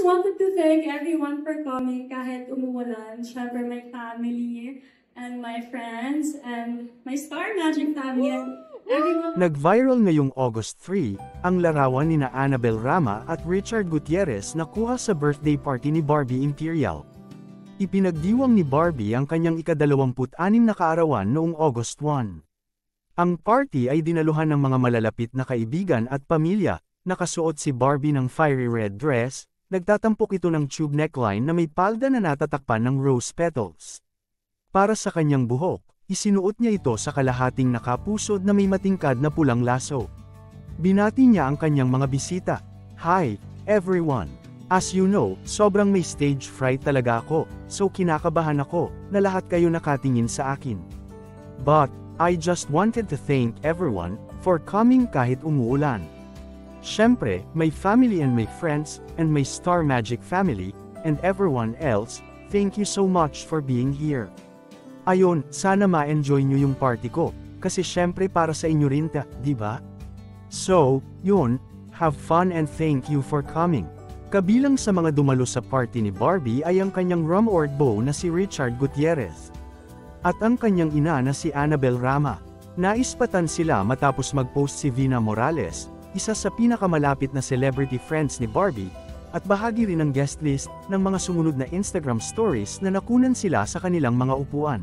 wanted to thank everyone for coming kahit umuulan. Syempre, my family and my friends and my Star Magic family and everyone. Nag-viral ngayong August 3, ang larawan ni Annabel Rama at Richard Gutierrez na kuha sa birthday party ni Barbie Imperial. Ipinagdiwang ni Barbie ang kanyang ika-26 na kaarawan noong August 1. Ang party ay dinaluhan ng mga malalapit na kaibigan at pamilya. Nakasuot si Barbie ng fiery red dress, nagtatampok ito ng tube neckline na may palda na natatakpan ng rose petals. Para sa kanyang buhok, isinuot niya ito sa kalahating nakapusod na may matingkad na pulang laso. Binati niya ang kanyang mga bisita. "Hi, everyone. As you know, sobrang may stage fright talaga ako, so kinakabahan ako na lahat kayo nakatingin sa akin. But, I just wanted to thank everyone for coming kahit umuulan. Siyempre, my family and my friends, and my Star Magic family, and everyone else, thank you so much for being here. Ayon, sana ma-enjoy nyo yung party ko, kasi siyempre para sa inyo rin di ba? So, yun, have fun and thank you for coming." Kabilang sa mga dumalo sa party ni Barbie ay ang kanyang rum-org beau na si Richard Gutierrez. At ang kanyang ina na si Annabel Rama. Naispatan sila matapos mag-post si Vina Morales, isa sa pinakamalapit na celebrity friends ni Barbie, at bahagi rin ng guest list ng mga sumunod na Instagram stories na nakunan sila sa kanilang mga upuan.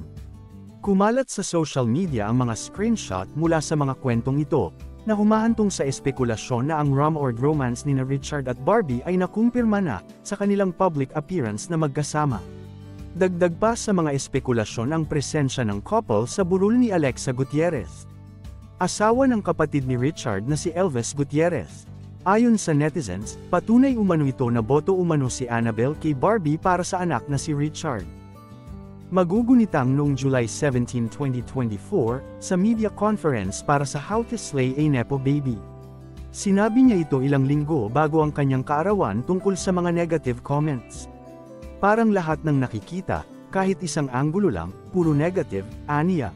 Kumalat sa social media ang mga screenshot mula sa mga kwentong ito, na humahantong sa espekulasyon na ang rum-org romance ni Richard at Barbie ay nakumpirma na sa kanilang public appearance na magkasama. Dagdag pa sa mga espekulasyon ang presensya ng couple sa burol ni Alexa Gutierrez, asawa ng kapatid ni Richard na si Elvis Gutierrez. Ayon sa netizens, patunay umano ito na boto umano si Annabel kay Barbie para sa anak na si Richard. Magugunitang noong July 17, 2024, sa media conference para sa How to Slay a Nepo Baby. Sinabi niya ito ilang linggo bago ang kanyang kaarawan tungkol sa mga negative comments. Parang lahat ng nakikita, kahit isang anggulo lang, puro negative, aniya.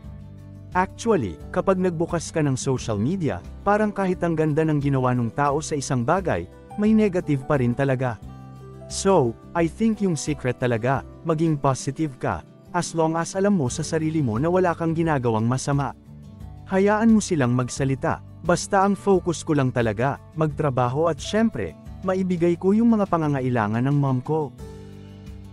Actually, kapag nagbukas ka ng social media, parang kahit ang ganda ng ginawa ng tao sa isang bagay, may negative pa rin talaga. So, I think yung secret talaga, maging positive ka, as long as alam mo sa sarili mo na wala kang ginagawang masama. Hayaan mo silang magsalita, basta ang focus ko lang talaga, magtrabaho at syempre, maibigay ko yung mga pangangailangan ng mom ko.